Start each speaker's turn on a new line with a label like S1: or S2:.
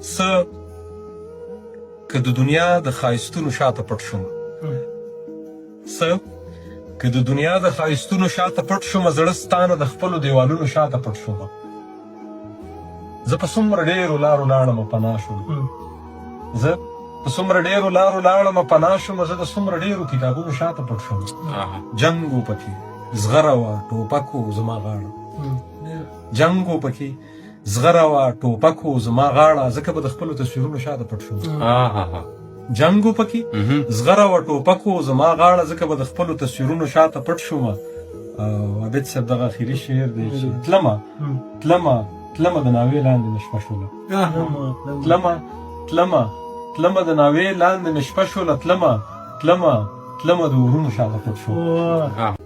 S1: څه که د دنیا د ښایستونو شاته پټ شوم، څه که د دنیا د ښایستونو شاته پټ شوم، زړه ستا نه د خپلو دیوالونو شاته پټ شوم. زه په څومره ډېرو لارو لاړم پناه شوم، زه په څومره ډېرو لارو لاړم پناه شوم، زه د څومره ډېرو کتابونو شاته پټ شوم. جنګ و پکې زغره وه ټوپک و زما غاړه، جنګ و پکې زغره وه ټوپک و زما غاړه، ځکه به د خپلو تصویرونو شاته پټ شوم. جنګ و پکې زغره وه ټوپک و زما غاړه، ځکه به د خپلو تصویرونو شاته پټ شوم. او عابد صاحب دغه اخري شعر دی چې تلمه تلمه تلمه د ناوې لاندې مې شپه شوله، تلمه تلمه تلمه د ناوې لاندې مې شپه شوله، تلمه تلمه تلمه د ورونو شاته پټ شوم.